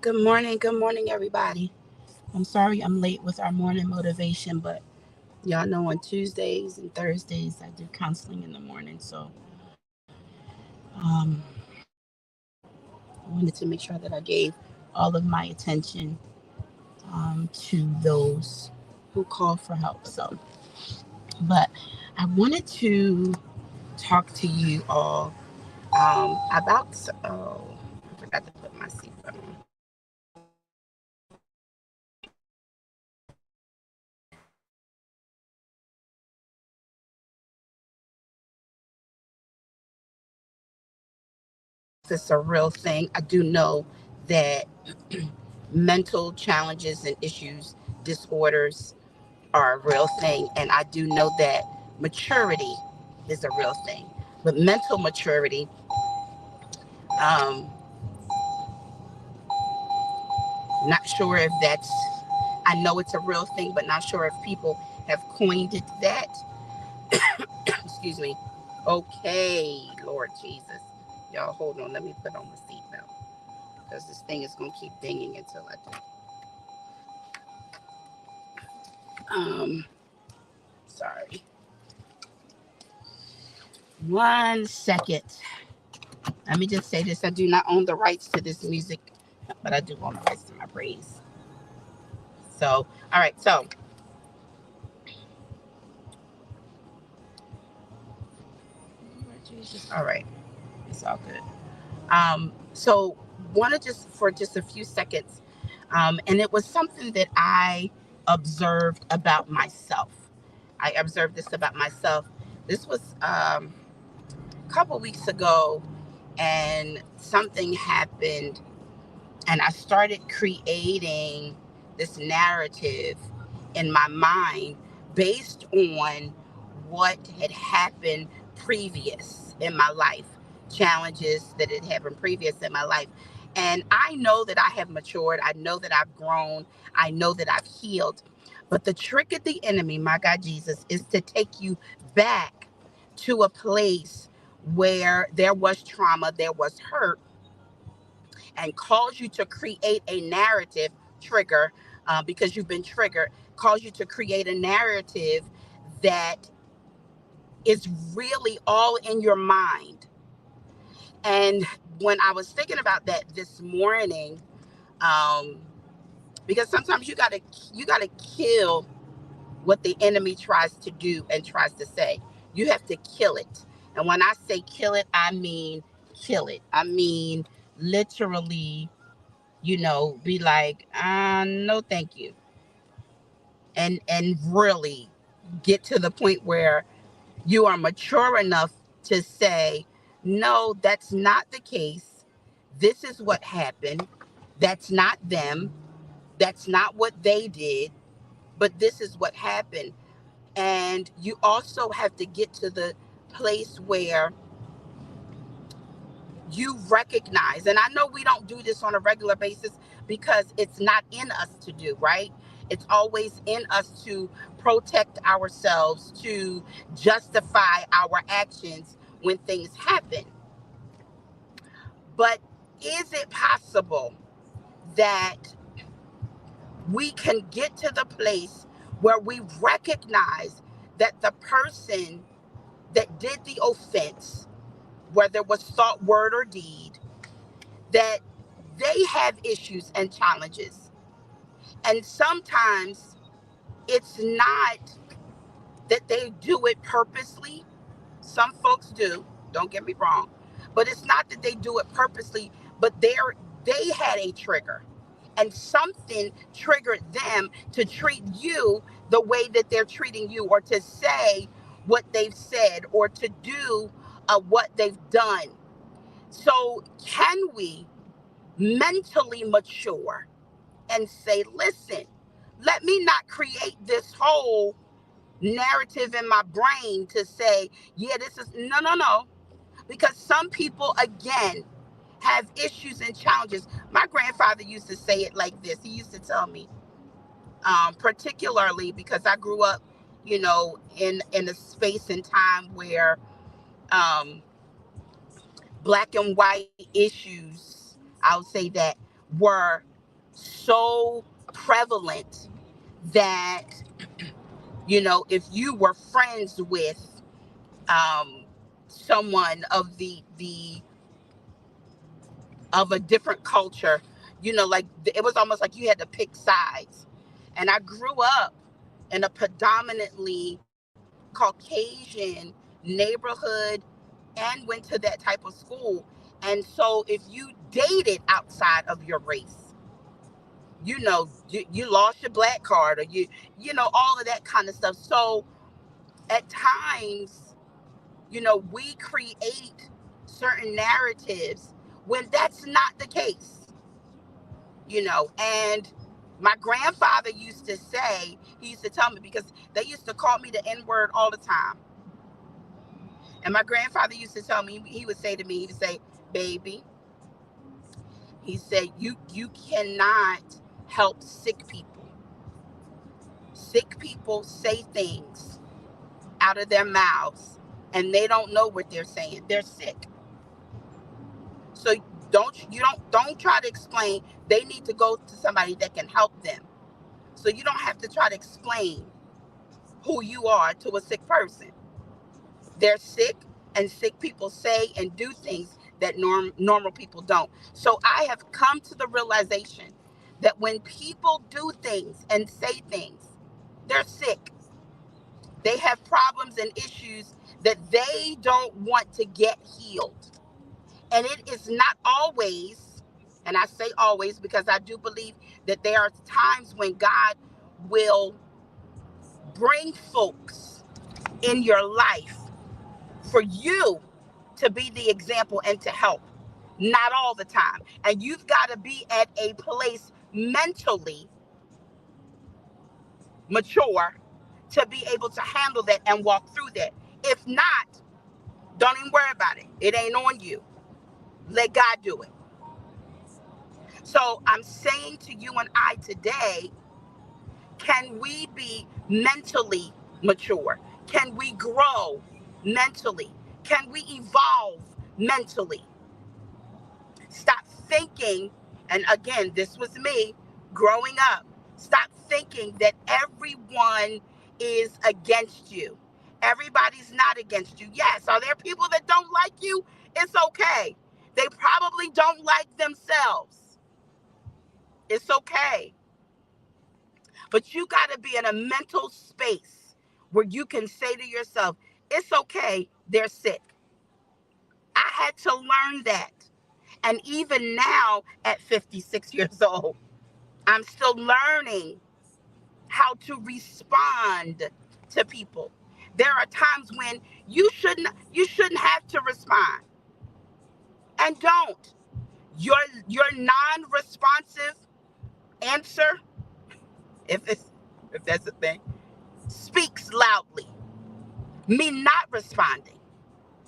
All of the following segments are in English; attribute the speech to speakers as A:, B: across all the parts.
A: Good morning, everybody. I'm sorry I'm late with our morning motivation, but y'all know on Tuesdays and Thursdays I do counseling in the morning. So I wanted to make sure that I gave all of my attention to those who call for help. But I wanted to talk to you all about, oh, I forgot to put my seatbelt on. It's a real thing. I do know that mental challenges and issues, disorders are a real thing. And I do know that maturity is a real thing. But mental maturity, um, not sure if that's, I know it's a real thing, but not sure if people have coined it that. Excuse me. Okay, Lord Jesus. Y'all hold on. Let me put on my seatbelt because this thing is going to keep dinging until I do. Sorry. One second. Let me just say this. I do not own the rights to this music, but I do own the rights to my praise. So, all right. So, Jesus. All right. It's all good. So want to just for just a few seconds, and it was something that I observed about myself. I observed this about myself. This was a couple weeks ago, and something happened, and I started creating this narrative in my mind based on what had happened previous in my life, challenges that had happened previous in my life. And I know that I have matured. I know that I've grown. I know that I've healed. But the trick of the enemy, my God Jesus, is to take you back to a place where there was trauma, there was hurt, and cause you to create a narrative trigger, because you've been triggered, cause you to create a narrative that is really all in your mind. And when I was thinking about that this morning, um, because sometimes you gotta kill what the enemy tries to do and tries to say. You have to kill it. And when I say kill it, I mean kill it. I mean literally, be like, no, thank you. And really get to the point where you are mature enough to say, no, that's not the case. This is what happened. That's not them. That's not what they did, but this is what happened. And you also have to get to the place where you recognize, and I know we don't do this on a regular basis because it's not in us to do, right? It's always in us to protect ourselves, to justify our actions when things happen. But is it possible that we can get to the place where we recognize that the person that did the offense, whether it was thought, word, or deed, that they have issues and challenges? And sometimes it's not that they do it purposely. Some folks do, don't get me wrong. But it's not that they do it purposely, but they had a trigger. And something triggered them to treat you the way that they're treating you, or to say what they've said, or to do what they've done. So, can we mentally mature and say, listen, let me not create this whole narrative in my brain to say, yeah, this is no, no, no. Because some people, again, have issues and challenges. My grandfather used to say it like this. He used to tell me, particularly because I grew up, in a space and time where um, black and white issues, I'll say that, were so prevalent that, if you were friends with um, someone of a different culture, like it was almost like you had to pick sides. And I grew up in a predominantly Caucasian neighborhood and went to that type of school. And so if you dated outside of your race, you lost your black card, or all of that kind of stuff. So at times, we create certain narratives when that's not the case, and my grandfather used to say, he used to tell me, because they used to call me the N-word all the time. And my grandfather used to tell me, he would say to me, he would say, baby, he said, you cannot help sick people. Sick people say things out of their mouths and they don't know what they're saying. They're sick. So don't try to explain. They need to go to somebody that can help them. So you don't have to try to explain who you are to a sick person. They're sick, and sick people say and do things that normal people don't. So I have come to the realization that when people do things and say things, they're sick. They have problems and issues that they don't want to get healed. And it is not always, and I say always because I do believe that there are times when God will bring folks in your life for you to be the example and to help. Not all the time. And you've got to be at a place mentally mature to be able to handle that and walk through that. If not, don't even worry about it. It ain't on you. Let God do it. So I'm saying to you and I today, can we be mentally mature? Can we grow mentally? Can we evolve mentally? Stop thinking, and again, this was me growing up. Stop thinking that everyone is against you. Everybody's not against you. Yes, are there people that don't like you? It's okay. They probably don't like themselves. It's okay. But you got to be in a mental space where you can say to yourself, it's okay, they're sick. I had to learn that. And even now at 56 years old, I'm still learning how to respond to people. There are times when you shouldn't have to respond. And don't. Your non-responsive answer, if that's a thing, speaks loudly. Me not responding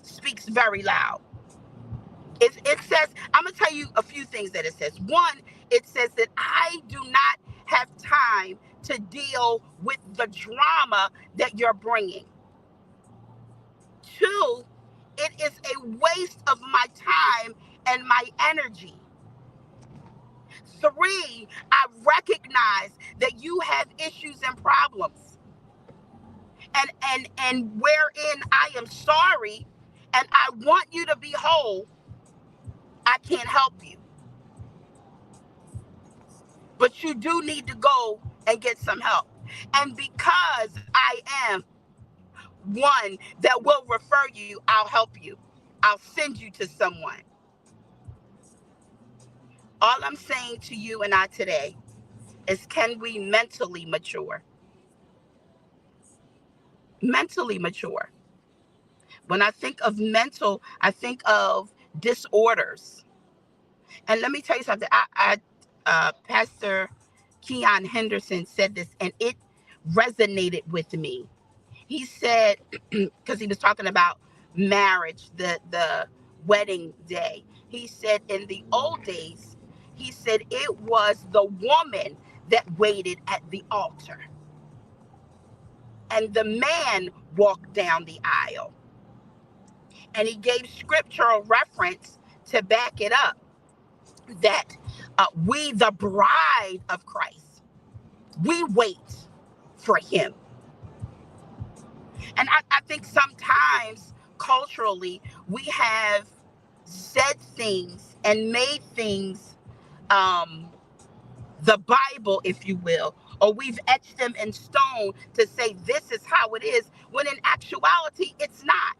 A: speaks very loud. It says, I'm going to tell you a few things that it says. One, it says that I do not have time to deal with the drama that you're bringing. Two, it is a waste of my time and my energy. Three, I recognize that you have issues and problems. And wherein I am sorry and I want you to be whole, I can't help you. But you do need to go and get some help. And because I am one that will refer you, I'll help you. I'll send you to someone. All I'm saying to you and I today is, can we mentally mature? Mentally mature. When I think of mental, I think of disorders. And let me tell you something. Pastor Keon Henderson said this, and it resonated with me. He said, because he was talking about marriage, the wedding day. He said in the old days, he said it was the woman that waited at the altar, and the man walked down the aisle. And he gave scriptural reference to back it up. that we, the bride of Christ, we wait for him. And I think sometimes culturally we have said things and made things the Bible, if you will, or we've etched them in stone to say this is how it is, when in actuality it's not.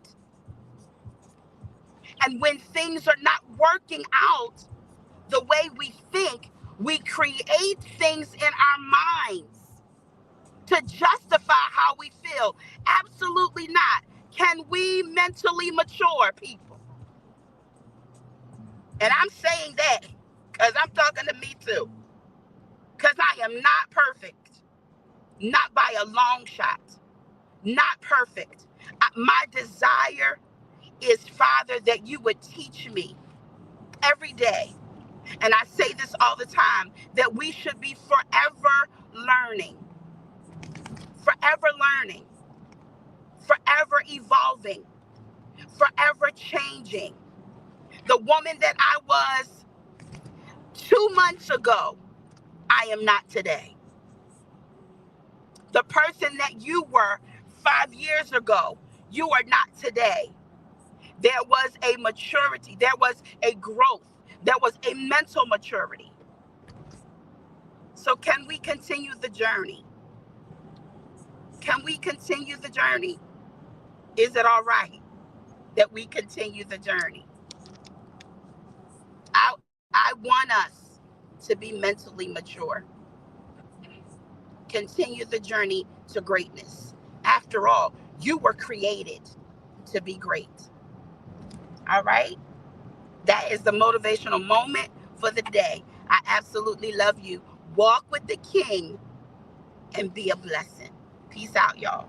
A: And when things are not working out the way we think, we create things in our minds to justify how we feel. Absolutely not. Can we mentally mature, people? And I'm saying that because I'm talking to me too. Because I am not perfect. Not by a long shot. Not perfect. My desire is, Father, that you would teach me every day. And I say this all the time, that we should be forever learning. Forever learning. Forever evolving. Forever changing. The woman that I was 2 months ago, I am not today. The person that you were 5 years ago, you are not today. There was a maturity. There was a growth. There was a mental maturity. So can we continue the journey? Can we continue the journey? Is it all right that we continue the journey? I want us to be mentally mature. Continue the journey to greatness. After all, you were created to be great. All right? That is the motivational moment for the day. I absolutely love you. Walk with the King and be a blessing. Peace out, y'all.